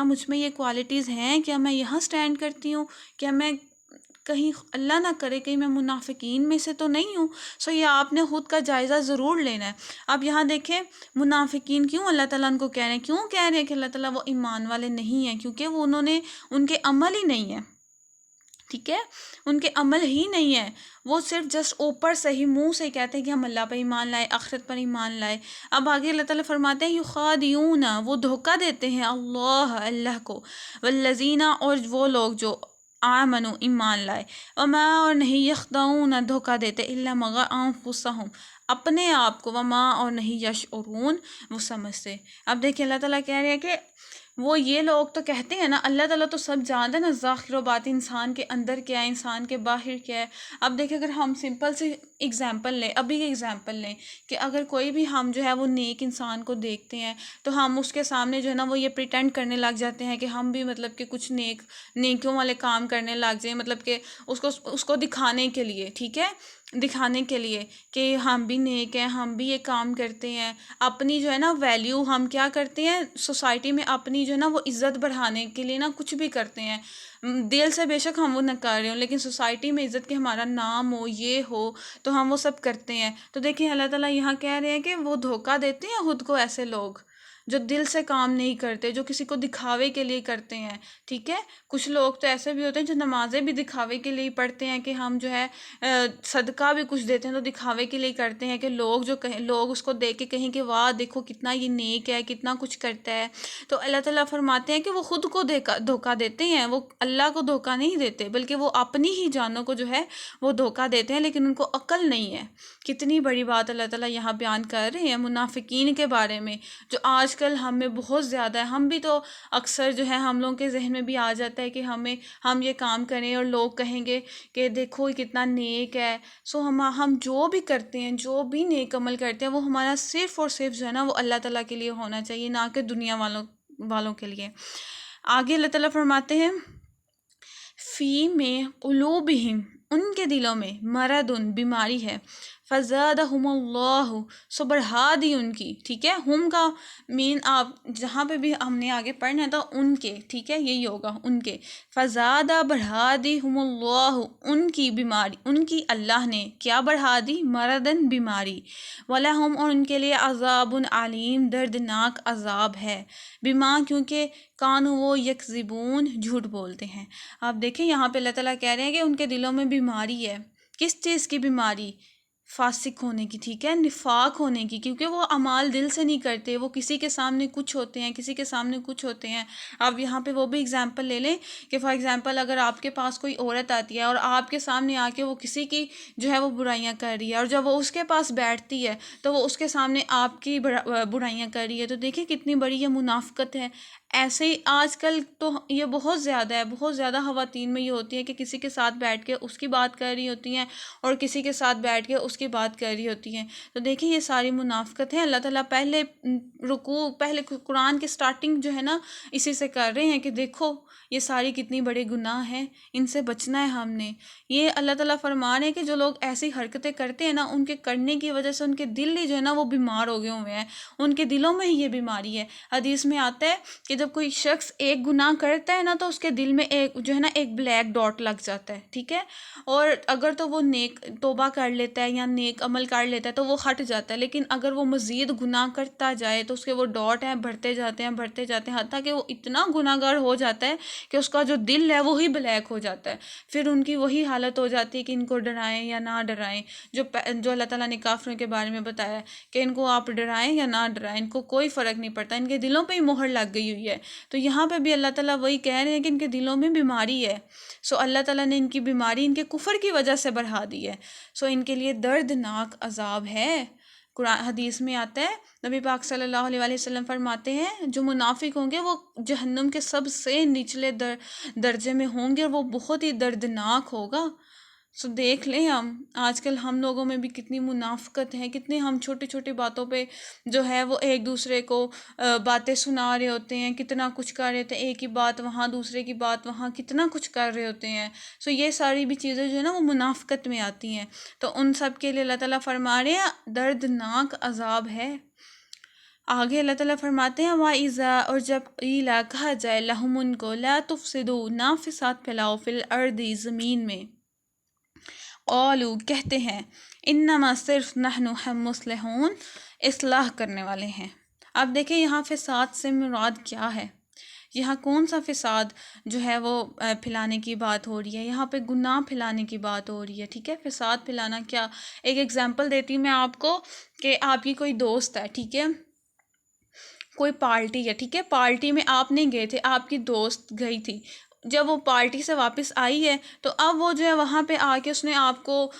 مجھ میں یہ کوالٹیز ہیں، کیا میں یہاں سٹینڈ کرتی ہوں، کیا میں کہیں اللہ نہ کرے کہیں میں منافقین میں سے تو نہیں ہوں. یہ آپ نے خود کا جائزہ ضرور لینا ہے. اب یہاں دیکھیں منافقین کیوں اللہ تعالیٰ ان کو کہہ رہے ہیں، کیوں کہہ رہے ہیں کہ اللہ تعالیٰ وہ ایمان والے نہیں ہیں؟ کیونکہ ان کے عمل ہی نہیں ہے. ٹھیک ہے، ان کے عمل ہی نہیں ہے. وہ صرف جسٹ اوپر سے ہی، منہ سے ہی کہتے ہیں کہ ہم اللہ پہ ایمان لائے، آخرت پر ایمان لائے. اب آگے اللہ تعالیٰ فرماتے ہیں یخادعون، وہ دھوکہ دیتے ہیں اللہ کو، والذین اور وہ لوگ جو آمنوا ایمان لائے، وما اور نہیں یخدعون دھوکہ دیتے الا مگر انفسہم اپنے آپ کو، وما اور نہیں یشعرون وہ سمجھتے. اب دیکھیں اللہ تعالیٰ کہہ رہے ہیں کہ وہ یہ لوگ تو کہتے ہیں نا، اللہ تعالیٰ تو سب جانتے ہیں نا ظاہر و باطن، انسان کے اندر کیا ہے، انسان کے باہر کیا ہے. اب دیکھیں اگر ہم سمپل سے ایگزامپل لیں، ابھی کے ایگزامپل لیں کہ اگر کوئی بھی ہم جو ہے وہ نیک انسان کو دیکھتے ہیں تو ہم اس کے سامنے جو ہے نا وہ یہ پریٹینڈ کرنے لگ جاتے ہیں کہ ہم بھی مطلب کہ کچھ نیکیوں والے کام کرنے لگ جائیں، مطلب کہ اس کو دکھانے کے لیے. ٹھیک ہے، دکھانے کے لیے کہ ہم بھی نیک ہیں، ہم بھی یہ کام کرتے ہیں. اپنی جو ہے نا ویلیو ہم کیا کرتے ہیں سوسائٹی میں، اپنی جو ہے نا وہ عزت بڑھانے کے لیے نا کچھ بھی کرتے ہیں. دل سے بے شک ہم وہ نہ کر رہے ہوں، لیکن سوسائٹی میں عزت کے ہمارا نام ہو، یہ ہو، تو ہم وہ سب کرتے ہیں. تو دیکھیں اللہ تعالیٰ یہاں کہہ رہے ہیں کہ وہ دھوکہ دیتے ہیں خود کو ایسے لوگ. جو دل سے کام نہیں کرتے، جو کسی کو دکھاوے کے لیے کرتے ہیں، ٹھیک ہے. کچھ لوگ تو ایسے بھی ہوتے ہیں جو نمازیں بھی دکھاوے کے لیے پڑھتے ہیں کہ ہم جو ہے صدقہ بھی کچھ دیتے ہیں تو دکھاوے کے لیے کرتے ہیں کہ لوگ اس کو دیکھ کے کہیں کہ واہ دیکھو کتنا یہ نیک ہے، کتنا کچھ کرتا ہے. تو اللہ تعالیٰ فرماتے ہیں کہ وہ خود کو دھوکہ دیتے ہیں، وہ اللہ کو دھوکہ نہیں دیتے، بلکہ وہ اپنی ہی جانوں کو جو ہے وہ دھوکہ دیتے ہیں، لیکن ان کو عقل نہیں ہے. کتنی بڑی بات اللہ تعالیٰ یہاں بیان کر رہے ہیں منافقین کے بارے میں، جو آج کل ہم میں بہت زیادہ ہے. ہم بھی تو اکثر جو ہے ہم لوگوں کے ذہن میں بھی آ جاتا ہے کہ ہم یہ کام کریں اور لوگ کہیں گے کہ دیکھو یہ کتنا نیک ہے. سو ہم جو بھی کرتے ہیں، جو بھی نیک عمل کرتے ہیں، وہ ہمارا صرف اور صرف جو ہے نا وہ اللہ تعالیٰ کے لیے ہونا چاہیے، نہ کہ دنیا والوں کے لیے. آگے اللہ تعالیٰ فرماتے ہیں فی میں قلوبہم، ان کے دلوں میں مرض بیماری ہے، فزادہم اللہ، سو بڑھا دی ان کی. ٹھیک ہے، ہم کا مین آپ جہاں پہ بھی ہم نے آگے پڑھنا ہے تو ان کے، ٹھیک ہے یہی ہوگا ان کے. فزادہ بڑھا دی ہم اللہ، ان کی بیماری، ان کی اللہ نے کیا بڑھا دی؟ مردن بیماری. ولہم، اور ان کے لیے عذاب علیم، دردناک عذاب ہے. بما، کیونکہ کانو وہ یکذبون، جھوٹ بولتے ہیں. آپ دیکھیں یہاں پہ اللہ تعالیٰ کہہ رہے ہیں کہ ان کے دلوں میں بیماری ہے. کس چیز کی بیماری؟ فاسق ہونے کی، ٹھیک ہے، نفاق ہونے کی، کیونکہ وہ اعمال دل سے نہیں کرتے، وہ کسی کے سامنے کچھ ہوتے ہیں، کسی کے سامنے کچھ ہوتے ہیں. اب یہاں پہ وہ بھی اگزامپل لے لیں کہ فار ایگزامپل اگر آپ کے پاس کوئی عورت آتی ہے اور آپ کے سامنے آ کے وہ کسی کی جو ہے وہ برائیاں کر رہی ہے، اور جب وہ اس کے پاس بیٹھتی ہے تو وہ اس کے سامنے آپ کی برائیاں کر رہی ہے، تو دیکھیں کتنی بڑی یہ منافقت ہے. ایسے ہی آج کل تو یہ بہت زیادہ ہے، بہت زیادہ خواتین میں یہ ہوتی ہے کہ کسی کے ساتھ بیٹھ کے اس کی بات کر رہی ہوتی ہیں اور کسی کے ساتھ بیٹھ کے اس کی بات کر رہی ہوتی ہیں. تو دیکھیں یہ ساری منافقت ہے. اللہ تعالیٰ پہلے قرآن کی سٹارٹنگ جو ہے نا اسی سے کر رہے ہیں کہ دیکھو یہ ساری کتنی بڑے گناہ ہیں، ان سے بچنا ہے ہم نے. یہ اللہ تعالیٰ فرما رہے ہیں کہ جو لوگ ایسی حرکتیں کرتے ہیں نا، ان کے کرنے کی وجہ سے ان کے دل ہی جو ہے نا وہ بیمار ہو گئے ہوئے ہیں، ان کے دلوں میں ہی یہ بیماری ہے. حدیث میں آتا ہے کہ جب کوئی شخص ایک گناہ کرتا ہے نا تو اس کے دل میں ایک جو ہے نا ایک بلیک ڈاٹ لگ جاتا ہے، ٹھیک ہے. اور اگر تو وہ نیک توبہ کر لیتا ہے یا نیک عمل کر لیتا ہے تو وہ ہٹ جاتا ہے، لیکن اگر وہ مزید گناہ کرتا جائے تو اس کے وہ ڈاٹ ہیں بڑھتے جاتے ہیں حتیٰ کہ وہ اتنا گناہ گار ہو جاتا ہے کہ اس کا جو دل ہے وہی بلیک ہو جاتا ہے. پھر ان کی وہی حالت ہو جاتی ہے کہ ان کو ڈرائیں یا نہ ڈرائیں، جو اللہ تعالیٰ نے کافروں کے بارے میں بتایا کہ ان کو آپ ڈرائیں یا نہ ڈرائیں، ان کو کوئی فرق نہیں پڑتا، ان کے دلوں پہ ہی مہر لگ گئی ہوئی ہے. تو یہاں پہ بھی اللہ تعالیٰ وہی کہہ رہے ہیں کہ ان کے دلوں میں بیماری ہے. سو اللہ تعالیٰ نے ان کی بیماری ان کے کفر کی وجہ سے بڑھا دی ہے. سو ان کے لیے دردناک عذاب ہے. قرآن حدیث میں آتا ہے، نبی پاک صلی اللہ علیہ وسلم فرماتے ہیں جو منافق ہوں گے وہ جہنم کے سب سے نچلے درجے میں ہوں گے اور وہ بہت ہی دردناک ہوگا. سو دیکھ لیں آج کل ہم لوگوں میں بھی کتنی منافقت ہے، کتنے ہم چھوٹی چھوٹی باتوں پہ جو ہے وہ ایک دوسرے کو باتیں سنا رہے ہوتے ہیں، کتنا کچھ کر رہے ہوتے ہیں، ایک ہی بات وہاں دوسرے کی بات وہاں، کتنا کچھ کر رہے ہوتے ہیں. سو یہ ساری بھی چیزیں جو ہے نا وہ منافقت میں آتی ہیں. تو ان سب کے لیے اللہ تعالیٰ فرما رہے ہیں دردناک عذاب ہے. آگے اللہ تعالیٰ فرماتے ہیں وَإِذَا، اور جب قیلا کہا جائے لہم ان کو، لا تفسدوا، نہ فساد پھیلاؤ، فی الارض، زمین میں، قالوا، کہتے ہیں، انما صرف نحن، ہم مصلحون، اصلاح کرنے والے ہیں. اب دیکھیں یہاں فساد سے مراد کیا ہے، یہاں کون سا فساد جو ہے وہ پھیلانے کی بات ہو رہی ہے، یہاں پہ گناہ پھیلانے کی بات ہو رہی ہے. ٹھیک ہے، فساد پھیلانا کیا، ایک ایگزامپل دیتی ہوں میں آپ کو کہ آپ کی کوئی دوست ہے، ٹھیک ہے، کوئی پارٹی ہے، ٹھیک ہے، پارٹی میں آپ نہیں گئے تھے، آپ کی دوست گئی تھی. جب وہ پارٹی سے واپس آئی ہے تو اب وہ جو ہے وہاں پہ آ کے اس نے آپ کو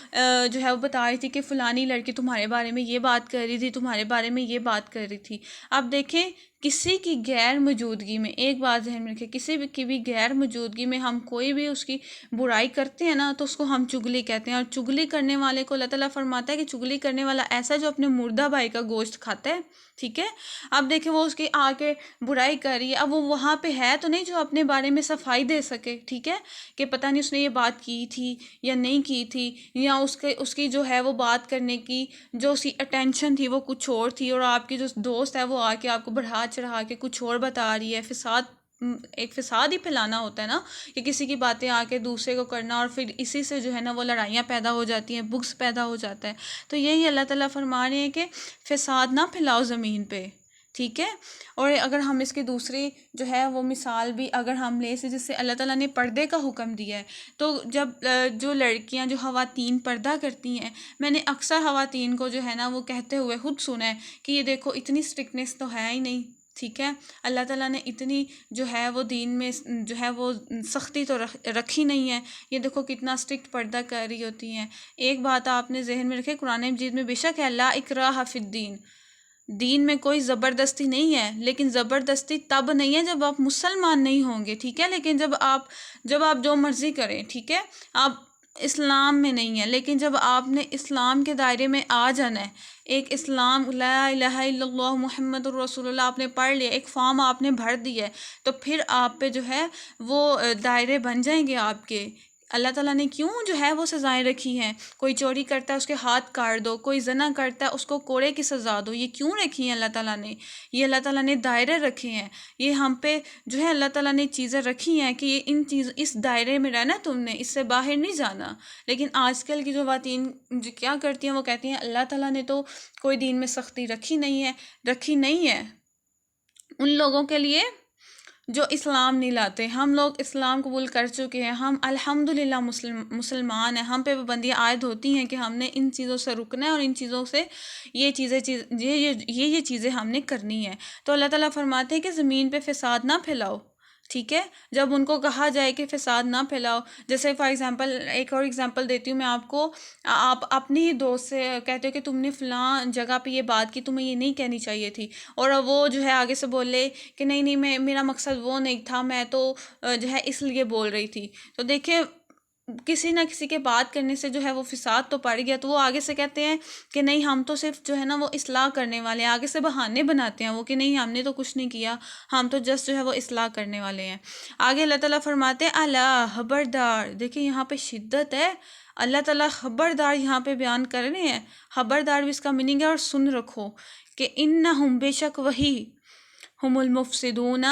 جو ہے وہ بتا رہی تھی کہ فلانی لڑکی تمہارے بارے میں یہ بات کر رہی تھی، تمہارے بارے میں یہ بات کر رہی تھی. اب دیکھیں کسی کی غیر موجودگی میں، ایک بات ذہن میں رکھیں، کسی کی بھی غیر موجودگی میں ہم کوئی بھی اس کی برائی کرتے ہیں نا تو اس کو ہم چگلی کہتے ہیں. اور چگلی کرنے والے کو اللہ تعالیٰ فرماتا ہے کہ چگلی کرنے والا ایسا جو اپنے مردہ بھائی کا گوشت کھاتا ہے. ٹھیک ہے، اب دیکھیں وہ اس کی آ کے برائی کر رہی ہے، اب وہ وہاں پہ ہے تو نہیں جو اپنے بارے میں صفائی دے سکے. ٹھیک ہے، کہ پتہ نہیں اس نے یہ بات کی تھی یا نہیں کی تھی، یا اس کی جو ہے وہ بات کرنے کی جو اسی اٹینشن تھی وہ کچھ اور تھی، اور آپ کی جو دوست ہے وہ آ کے آپ کو بڑھا چڑھا کے کچھ اور بتا رہی ہے. ایک فساد ہی پھیلانا ہوتا ہے نا، کہ کسی کی باتیں آ کے دوسرے کو کرنا، اور پھر اسی سے جو ہے نا وہ لڑائیاں پیدا ہو جاتی ہیں، بغض پیدا ہو جاتا ہے. تو یہی اللہ تعالیٰ فرما رہے ہیں کہ فساد نہ پھیلاؤ زمین پہ. ٹھیک ہے. اور اگر ہم اس کی دوسری جو ہے وہ مثال بھی اگر ہم لے سے جس سے اللہ تعالیٰ نے پردے کا حکم دیا ہے، تو جب جو لڑکیاں جو خواتین پردہ کرتی ہیں، میں نے اکثر خواتین کو جو ہے نا وہ کہتے ہوئے خود سنا ہے کہ یہ دیکھو اتنی اسٹرکٹنیس تو ہے ہی نہیں. ٹھیک ہے، اللہ تعالیٰ نے اتنی جو ہے وہ دین میں جو ہے وہ سختی تو رکھی نہیں ہے. یہ دیکھو کتنا اسٹرکٹ پردہ کر رہی ہوتی ہیں. ایک بات آپ نے ذہن میں رکھے، قرآن مجید میں بے شک ہے لا اکراہ فی الدین، دین میں کوئی زبردستی نہیں ہے، لیکن زبردستی تب نہیں ہے جب آپ مسلمان نہیں ہوں گے. ٹھیک ہے، لیکن جب آپ جو مرضی کریں، ٹھیک ہے، آپ اسلام میں نہیں ہے، لیکن جب آپ نے اسلام کے دائرے میں آ جانا ہے، ایک اسلام لا الہ الا اللہ محمد الرسول اللہ آپ نے پڑھ لیا، ایک فارم آپ نے بھر دیا ہے، تو پھر آپ پہ جو ہے وہ دائرے بن جائیں گے آپ کے. اللہ تعالیٰ نے کیوں جو ہے وہ سزائیں رکھی ہیں؟ کوئی چوری کرتا ہے اس کے ہاتھ کاٹ دو، کوئی زنا کرتا ہے اس کو کوڑے کی سزا دو. یہ کیوں رکھی ہیں اللہ تعالیٰ نے؟ یہ اللہ تعالیٰ نے دائرے رکھے ہیں. یہ ہم پہ جو ہے اللہ تعالیٰ نے چیزیں رکھی ہیں کہ یہ اس دائرے میں رہنا، تم نے اس سے باہر نہیں جانا. لیکن آج کل کی جو خواتین جو کیا کرتی ہیں، وہ کہتی ہیں اللہ تعالیٰ نے تو کوئی دین میں سختی رکھی نہیں ہے ان لوگوں کے لیے جو اسلام نہیں لاتے. ہم لوگ اسلام قبول کر چکے ہیں، ہم الحمدللہ مسلمان ہیں. ہم پہ پابندیاں عائد ہوتی ہیں کہ ہم نے ان چیزوں سے رکنا ہے اور ان چیزوں سے یہ چیزیں ہم نے کرنی ہے. تو اللہ تعالیٰ فرماتے ہیں کہ زمین پہ فساد نہ پھیلاؤ. ٹھیک ہے، جب ان کو کہا جائے کہ فساد نہ پھیلاؤ، جیسے فار ایگزامپل ایک اور ایگزامپل دیتی ہوں میں آپ کو. آپ اپنی ہی دوست سے کہتے ہو کہ تم نے فلاں جگہ پہ یہ بات کی، تمہیں یہ نہیں کہنی چاہیے تھی، اور وہ جو ہے آگے سے بولے کہ نہیں میرا مقصد وہ نہیں تھا، میں تو جو ہے اس لیے بول رہی تھی. تو دیکھیں کسی نہ کسی کے بات کرنے سے جو ہے وہ فساد تو پڑ گیا، تو وہ آگے سے کہتے ہیں کہ نہیں ہم تو صرف جو ہے نا وہ اصلاح کرنے والے ہیں. آگے سے بہانے بناتے ہیں وہ کہ نہیں ہم نے تو کچھ نہیں کیا، ہم تو جسٹ جو ہے وہ اصلاح کرنے والے ہیں. آگے اللہ تعالیٰ فرماتے ہیں الا خبردار. دیکھیں یہاں پہ شدت ہے، اللہ تعالیٰ خبردار یہاں پہ بیان کر رہے ہیں. خبردار بھی اس کا میننگ ہے، اور سن رکھو کہ انہم بے شک وہی ہم المفسدون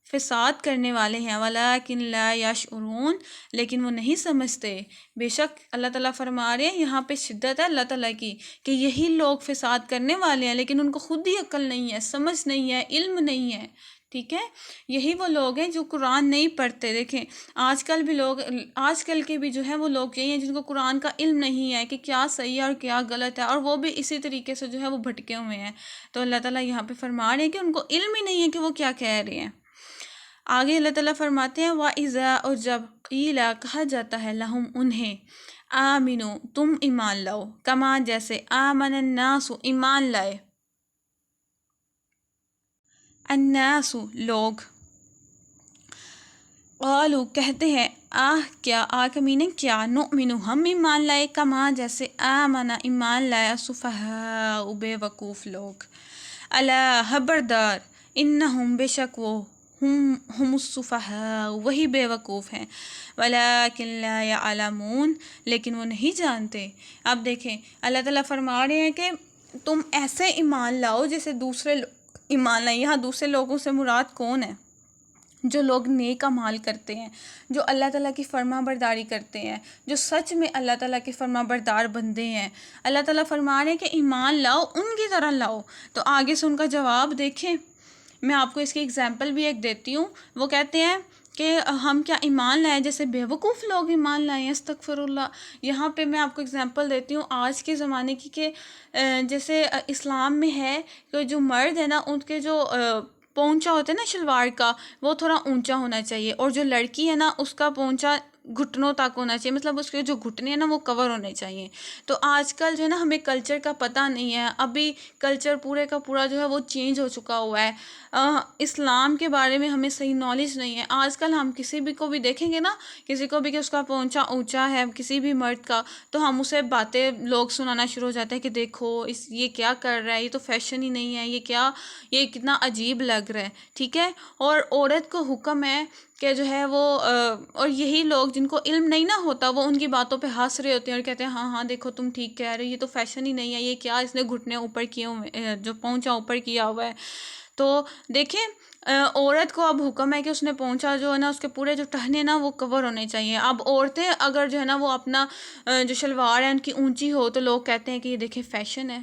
فساد کرنے والے ہیں، ولیکن لا یشعرون لیکن وہ نہیں سمجھتے. بے شک اللہ تعالیٰ فرما رہے ہیں یہاں پہ شدت ہے اللہ تعالیٰ کی کہ یہی لوگ فساد کرنے والے ہیں، لیکن ان کو خود ہی عقل نہیں ہے، سمجھ نہیں ہے، علم نہیں ہے. ٹھیک ہے، یہی وہ لوگ ہیں جو قرآن نہیں پڑھتے. دیکھیں آج کل کے بھی جو ہے وہ لوگ یہی ہیں جن کو قرآن کا علم نہیں ہے کہ کیا صحیح ہے اور کیا غلط ہے، اور وہ بھی اسی طریقے سے جو ہے وہ بھٹکے ہوئے ہیں. تو اللہ تعالیٰ یہاں پہ فرما رہے ہیں کہ ان کو علم ہی نہیں ہے کہ وہ کیا کہہ رہے ہیں. آگے اللہ تعالیٰ فرماتے ہیں وَإِذَا، اور جب قیلا کہا جاتا ہے لہم انہیں، آمنو تم ایمان لاؤ، کما جیسے آمن الناس ایمان لائے، الناس لوگ، قالو کہتے ہیں کیا کا میننگ کیا، نؤمنو ہم ایمان لائے، کما جیسے آمن ایمان لائے السفہاء بے وقوف لوگ. الا خبردار، انہم بے شک وہ ہم السفہاء وہی بے وقوف ہیں، ولیکن لا یعلمون لیکن وہ نہیں جانتے. اب دیکھیں اللہ تعالیٰ فرما رہے ہیں کہ تم ایسے ایمان لاؤ جیسے دوسرے ایمان لائیں. یہاں دوسرے لوگوں سے مراد کون ہے؟ جو لوگ نیک اعمال کرتے ہیں، جو اللہ تعالیٰ کی فرما برداری کرتے ہیں، جو سچ میں اللہ تعالیٰ کے فرما بردار بندے ہیں. اللہ تعالیٰ فرما رہے ہیں کہ ایمان لاؤ، ان کی طرح لاؤ. تو آگے سے ان کا جواب دیکھیں، میں آپ کو اس کی اگزامپل بھی ایک دیتی ہوں. وہ کہتے ہیں کہ ہم کیا ایمان لائیں جیسے بیوقوف لوگ ایمان لائیں ہیں، استغفر اللہ. یہاں پہ میں آپ کو اگزامپل دیتی ہوں آج کے زمانے کی کہ جیسے اسلام میں ہے کہ جو مرد ہے نا ان کے جو پونچا ہوتا ہے نا شلوار کا، وہ تھوڑا اونچا ہونا چاہیے، اور جو لڑکی ہے نا اس کا پونچا گھٹنوں تک ہونا چاہیے، مطلب اس کے جو گھٹنے ہیں نا وہ کور ہونے چاہیے. تو آج کل جو ہے نا ہمیں کلچر کا پتہ نہیں ہے، ابھی کلچر پورے کا پورا جو ہے وہ چینج ہو چکا ہوا ہے. اسلام کے بارے میں ہمیں صحیح نالج نہیں ہے. آج کل ہم کسی بھی کو بھی دیکھیں گے نا، کسی کو بھی کہ اس کا پونچا اونچا ہے کسی بھی مرد کا، تو ہم اسے باتیں لوگ سنانا شروع ہو جاتے ہیں کہ دیکھو یہ کیا کر رہا ہے، یہ تو فیشن ہی نہیں ہے، یہ کتنا عجیب لگ رہا ہے. ٹھیک ہے، اور عورت کو حکم ہے کہ جو ہے وہ اور یہی لوگ جن کو علم نہیں نہ ہوتا وہ ان کی باتوں پہ ہنس رہے ہوتے ہیں اور کہتے ہیں ہاں دیکھو تم ٹھیک کہہ رہے ہو، یہ تو فیشن ہی نہیں ہے، یہ کیا اس نے گھٹنے اوپر کیے ہوئے، جو پونچا اوپر کیا ہوا ہے. تو دیکھیں عورت کو اب حکم ہے کہ اس نے پونچا جو ہے نا اس کے پورے جو ٹہنے نا وہ کور ہونے چاہیے. اب عورتیں اگر جو ہے نا وہ اپنا جو شلوار ہے ان کی اونچی ہو تو لوگ کہتے ہیں کہ یہ دیکھیں فیشن ہے.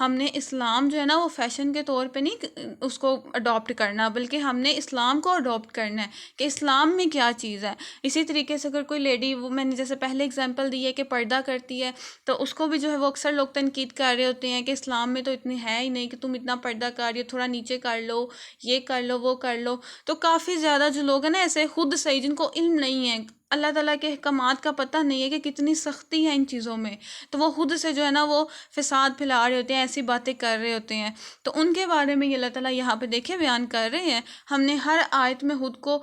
ہم نے اسلام جو ہے نا وہ فیشن کے طور پہ نہیں اس کو اڈاپٹ کرنا، بلکہ ہم نے اسلام کو اڈاپٹ کرنا ہے کہ اسلام میں کیا چیز ہے۔ اسی طریقے سے اگر کوئی لیڈی، وہ میں نے جیسے پہلے اگزامپل دی ہے کہ پردہ کرتی ہے، تو اس کو بھی جو ہے وہ اکثر لوگ تنقید کر رہے ہوتے ہیں کہ اسلام میں تو اتنی ہے ہی نہیں کہ تم اتنا پردہ کر رہی ہو، تھوڑا نیچے کر لو، یہ کر لو، وہ کر لو۔ تو کافی زیادہ جو لوگ ہیں نا ایسے خود صحیح، جن کو علم نہیں ہے، اللہ تعالیٰ کے احکامات کا پتہ نہیں ہے کہ کتنی سختی ہے ان چیزوں میں، تو وہ خود سے جو ہے نا وہ فساد پھیلا رہے ہوتے ہیں، ایسی باتیں کر رہے ہوتے ہیں۔ تو ان کے بارے میں یہ اللہ تعالیٰ یہاں پہ دیکھے بیان کر رہے ہیں۔ ہم نے ہر آیت میں خود کو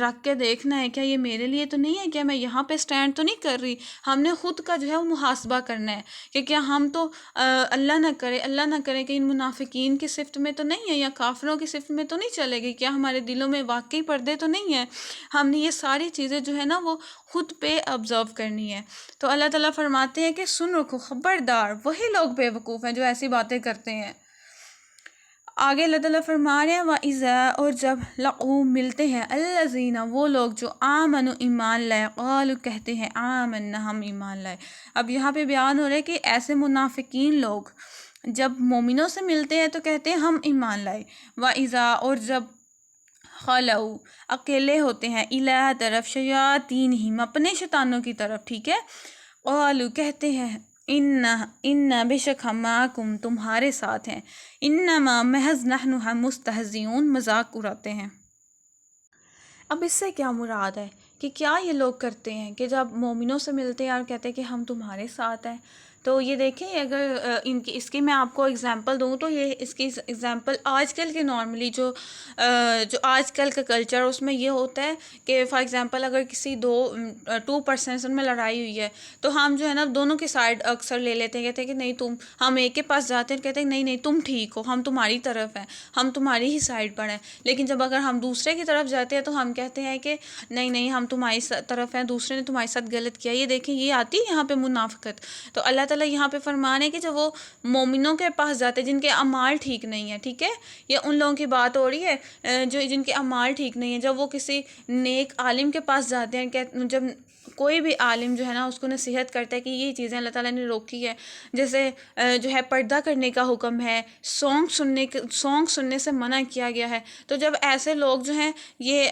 رکھ کے دیکھنا ہے، کیا یہ میرے لیے تو نہیں ہے، کیا میں یہاں پہ سٹینڈ تو نہیں کر رہی۔ ہم نے خود کا جو ہے وہ محاسبہ کرنا ہے کہ کیا ہم تو اللہ نہ کرے کہ ان منافقین کی صفت میں تو نہیں ہے، یا کافروں کی صفت میں تو نہیں چلے گی، کیا ہمارے دلوں میں واقعی پردے تو نہیں ہیں۔ ہم نے یہ ساری چیزیں جو ہے نا وہ خود پہ آبزرو کرنی ہے۔ تو اللہ تعالیٰ فرماتے ہیں کہ سن رکھو، خبردار وہی لوگ بے وقوف ہیں جو ایسی باتیں کرتے ہیں۔ آگے اللہ تعالیٰ فرما رہے ہیں وَإِذَا، اور جب لقوا ملتے ہیں، الذین وہ لوگ جو آمنوا ایمان لائے، قالوا کہتے ہیں آمنا ہم ایمان لائے۔ اب یہاں پہ بیان ہو رہا ہے کہ ایسے منافقین لوگ جب مومنوں سے ملتے ہیں تو کہتے ہیں ہم ایمان لائے۔ وَإِذَا، اور جب خلو اکیلے ہوتے ہیں، الہ طرف شیاطینہم اپنے شیطانوں کی طرف، ٹھیک ہے، قالوا کہتے ہیں ان بے شک ہم معکم تمہارے ساتھ ہیں، انما محض نحن ہم مستہزئون مذاق اڑاتے ہیں۔ اب اس سے کیا مراد ہے کہ کیا یہ لوگ کرتے ہیں کہ جب مومنوں سے ملتے ہیں اور کہتے ہیں کہ ہم تمہارے ساتھ ہیں، تو یہ دیکھیں اگر اس کی میں آپ کو اگزامپل دوں تو یہ اس کی اگزامپل آج کل کے نارملی جو آج کل کا کلچر اس میں یہ ہوتا ہے کہ فار ایگزامپل اگر کسی ٹو پرسنس میں لڑائی ہوئی ہے تو ہم جو ہے نا دونوں کی سائڈ اکثر لے لیتے ہیں، کہتے ہیں کہ نہیں ہم ایک کے پاس جاتے ہیں کہتے ہیں نہیں تم ٹھیک ہو، ہم تمہاری طرف ہیں، ہم تمہاری ہی سائڈ پر ہیں۔ لیکن جب اگر ہم دوسرے کی طرف جاتے ہیں تو ہم کہتے ہیں کہ نہیں ہم تمہاری طرف ہیں، دوسرے نے تمہارے ساتھ غلط کیا۔ یہ دیکھیں یہ آتی ہے یہاں پہ منافقت۔ تو اللہ تعالیٰ یہاں پہ فرمان ہے کہ جب وہ مومنوں کے پاس جاتے ہیں جن کے اعمال ٹھیک نہیں ہیں، ٹھیک ہے، یہ ان لوگوں کی بات ہو رہی ہے جن کے اعمال ٹھیک نہیں ہیں، جب وہ کسی نیک عالم کے پاس جاتے ہیں، جب کوئی بھی عالم جو ہے نا اس کو نصیحت کرتا ہے کہ یہ چیزیں اللہ تعالیٰ نے روکی ہے، جیسے جو ہے پردہ کرنے کا حکم ہے، سونگ سننے سے منع کیا گیا ہے، تو جب ایسے لوگ جو ہیں یہ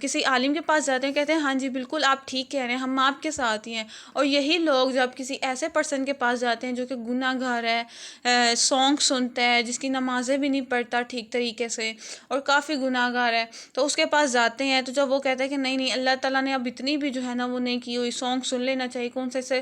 کسی عالم کے پاس جاتے ہیں کہتے ہیں ہاں جی بالکل آپ ٹھیک کہہ رہے ہیں، ہم آپ کے ساتھ ہی ہیں۔ اور یہی لوگ جب کسی ایسے پرسن کے پاس جاتے ہیں جو کہ گناہ گار ہے، سونگ سنتا ہے، جس کی نمازیں بھی نہیں پڑھتا ٹھیک طریقے سے اور کافی گناہ گار ہے، تو اس کے پاس جاتے ہیں تو جب وہ کہتا ہے کہ نہیں اللہ تعالیٰ نے اب اتنی بھی جو ہے نا وہ نہیں کی ہوئی، سونگ سن لینا چاہیے، کون سے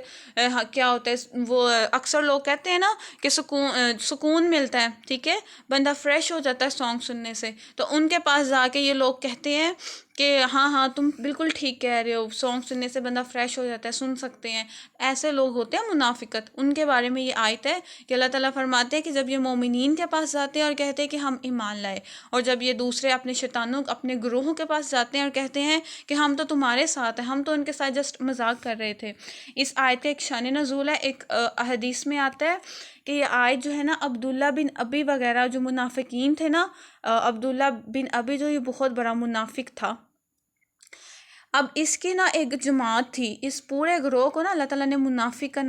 کیا ہوتا ہے وہ اکثر لوگ کہتے ہیں نا کہ سکون ملتا ہے، ٹھیک ہے، بندہ فریش ہو جاتا ہے سونگ سننے سے، تو ان کے پاس جا کے یہ لوگ کہتے ہیں کہ ہاں تم بالکل ٹھیک کہہ رہے ہو، سونگ سننے سے بندہ فریش ہو جاتا ہے، سن سکتے ہیں۔ ایسے لوگ ہوتے ہیں منافقت، ان کے بارے میں یہ آیت ہے کہ اللہ تعالیٰ فرماتے ہیں کہ جب یہ مومنین کے پاس جاتے ہیں اور کہتے ہیں کہ ہم ایمان لائے، اور جب یہ دوسرے اپنے شیطانوں اپنے گروہوں کے پاس جاتے ہیں اور کہتے ہیں کہ ہم تو تمہارے ساتھ ہیں، ہم تو ان کے ساتھ جسٹ مذاق کر رہے تھے۔ اس آیت کا ایک شان نزول ہے، ایک حدیث میں آتا ہے کہ یہ آیت جو ہے نا عبداللہ بن ابی وغیرہ جو منافقین تھے نا، عبداللہ بن ابی جو یہ بہت بڑا منافق تھا، اب اس کی نا ایک جماعت تھی، اس پورے گروہ کو نا اللہ تعالیٰ نے منافقین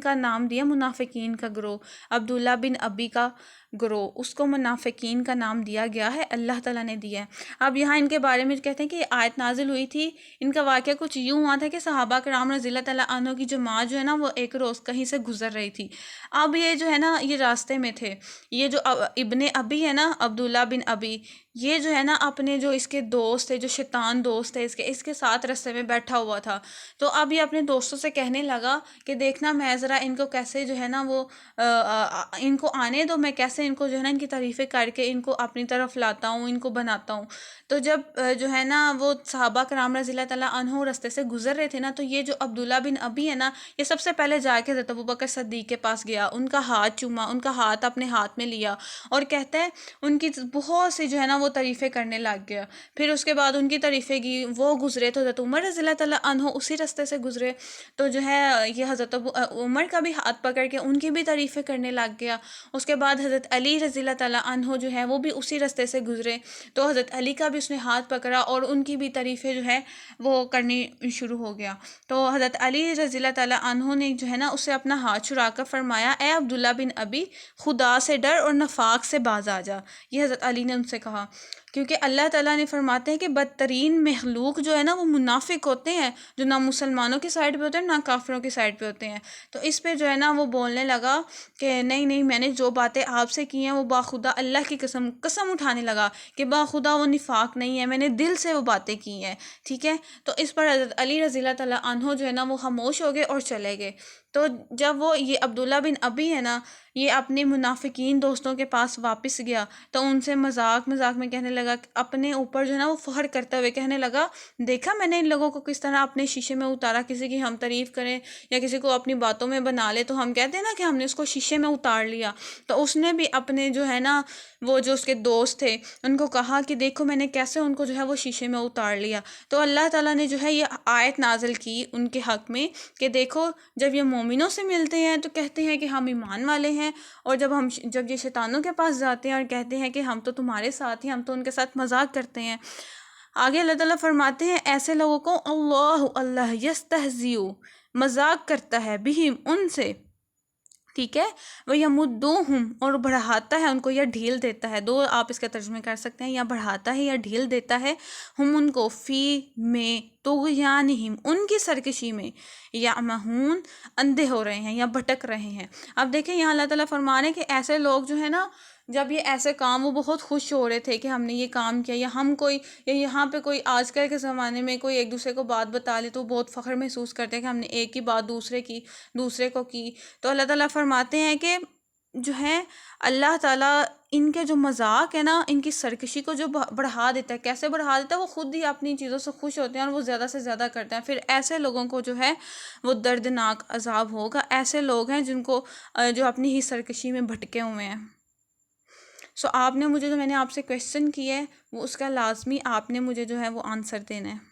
کا نام دیا، منافقین کا گروہ، عبداللہ بن ابی کا گروہ، اس کو منافقین کا نام دیا گیا ہے، اللہ تعالیٰ نے دیا ہے۔ اب یہاں ان کے بارے میں کہتے ہیں کہ یہ آیت نازل ہوئی تھی، ان کا واقعہ کچھ یوں ہوا تھا کہ صحابہ کرام رضی اللہ تعالیٰ عنہ کی جماعت جو ہے نا وہ ایک روز کہیں سے گزر رہی تھی۔ اب یہ جو ہے نا یہ راستے میں تھے، یہ جو ابن ابی ہے نا، عبداللہ بن ابی، یہ جو ہے نا اپنے جو اس کے دوست تھے، جو شیطان دوست ہے اس کے ساتھ راستے میں بیٹھا ہوا تھا، تو اب یہ اپنے دوستوں سے کہنے لگا کہ دیکھنا میں ذرا ان کو کیسے جو ہے نا وہ ان کو آنے دو، میں کیسے ان کو جو ہے نا ان کی تعریفیں کر کے ان کو اپنی طرف لاتا ہوں، ان کو بناتا ہوں۔ تو جب جو ہے نا وہ صحابہ کرام رضی اللہ تعالیٰ عنہ راستے سے گزر رہے تھے نا، تو یہ جو عبداللہ بن ابی ہے نا، یہ سب سے پہلے جا کے حضرت ابوبکر صدیق کے پاس گیا، ان کا ہاتھ چوما، ان کا ہاتھ اپنے ہاتھ میں لیا، اور کہتا ہے ان کی بہت سی جو ہے نا وہ تعریفیں کرنے لگ گیا۔ پھر اس کے بعد ان کی تعریفیں کی، وہ گزرے تو حضرت عمر رضی اللہ تعالیٰ عنہ اسی راستے سے گزرے، تو جو ہے یہ حضرت عمر کا بھی ہاتھ پکڑ کے ان کی بھی تعریفیں کرنے لگ گیا۔ اس کے بعد حضرت علی رضی اللہ تعالیٰ عنہ جو ہے وہ بھی اسی راستے سے گزرے، تو حضرت علی کا بھی اس نے ہاتھ پکڑا اور ان کی بھی تعریفیں جو ہے وہ کرنی شروع ہو گیا۔ تو حضرت علی رضی اللہ تعالیٰ عنہ نے جو ہے نا اسے اپنا ہاتھ چھڑا کر فرمایا، اے عبداللہ بن ابی، خدا سے ڈر اور نفاق سے باز آ جا۔ یہ حضرت علی نے ان سے کہا، کیونکہ اللہ تعالیٰ نے فرماتے ہیں کہ بدترین مخلوق جو ہے نا وہ منافق ہوتے ہیں، جو نہ مسلمانوں کی سائڈ پہ ہوتے ہیں نہ کافروں کی سائڈ پہ ہوتے ہیں۔ تو اس پہ جو ہے نا وہ بولنے لگا کہ نہیں نہیں، میں نے جو باتیں آپ سے کی ہیں وہ باخدا اللہ کی قسم اٹھانے لگا کہ باخدا وہ نفاق نہیں ہے، میں نے دل سے وہ باتیں کی ہیں، ٹھیک ہے۔ تو اس پر حضرت علی رضی اللہ تعالیٰ عنہ جو ہے نا وہ خاموش ہو گئے اور چلے گئے۔ تو جب وہ یہ عبداللہ بن ابی ہے نا، یہ اپنے منافقین دوستوں کے پاس واپس گیا تو ان سے مذاق میں کہنے لگا، اپنے اوپر جو ہے نا وہ فخر کرتے ہوئے کہنے لگا، دیکھا میں نے ان لوگوں کو کس طرح اپنے شیشے میں اتارا، کسی کی ہم تعریف کریں یا کسی کو اپنی باتوں میں بنا لے تو ہم کہتے ہیں نا کہ ہم نے اس کو شیشے میں اتار لیا۔ تو اس نے بھی اپنے جو ہے نا وہ جو اس کے دوست تھے ان کو کہا کہ دیکھو میں نے کیسے ان کو جو ہے وہ شیشے میں اتار لیا۔ تو اللہ تعالیٰ نے جو ہے یہ آیت نازل کی ان کے حق میں کہ دیکھو جب یہ مومنوں سے ملتے ہیں تو کہتے ہیں کہ ہم ایمان والے ہیں، اور جب یہ شیطانوں کے پاس جاتے ہیں اور کہتے ہیں کہ ہم تو تمہارے ساتھ ہیں، ہم تو ان کے ساتھ مذاق کرتے ہیں۔ آگے اللہ تعالیٰ فرماتے ہیں ایسے لوگوں کو اللہ یستہزئ، مذاق کرتا ہے، بہم ان سے، ٹھیک ہے، وَيَمُدُّوهُمْ، اور بڑھاتا ہے ان کو یا ڈھیل دیتا ہے، دو آپ اس کا ترجمہ کر سکتے ہیں، یا بڑھاتا ہے یا ڈھیل دیتا ہے، ہم ان کو فی میں طغیانہم، ان کی سرکشی میں، یعمہون، اندھے ہو رہے ہیں یا بھٹک رہے ہیں۔ اب دیکھیں یہاں اللہ تعالیٰ فرما رہے ہیں کہ ایسے لوگ جو ہے نا جب یہ ایسے کام، وہ بہت خوش ہو رہے تھے کہ ہم نے یہ کام کیا، یا ہم کوئی، یا یہاں پہ کوئی آج کل کے زمانے میں کوئی ایک دوسرے کو بات بتا لے تو بہت فخر محسوس کرتے ہیں کہ ہم نے ایک ہی بات دوسرے کو کی۔ تو اللہ تعالیٰ فرماتے ہیں کہ جو ہے اللہ تعالیٰ ان کے جو مذاق ہے نا، ان کی سرکشی کو جو بڑھا دیتا ہے، کیسے بڑھا دیتا ہے، وہ خود ہی اپنی چیزوں سے خوش ہوتے ہیں اور وہ زیادہ سے زیادہ کرتے ہیں، پھر ایسے لوگوں کو جو ہے وہ دردناک عذاب ہوگا۔ ایسے لوگ ہیں جن کو جو اپنی ہی سرکشی میں بھٹکے ہوئے ہیں۔ آپ نے مجھے جو میں نے آپ سے کویسچن کی ہے وہ اس کا لازمی آپ نے مجھے جو ہے وہ آنسر دینا ہے۔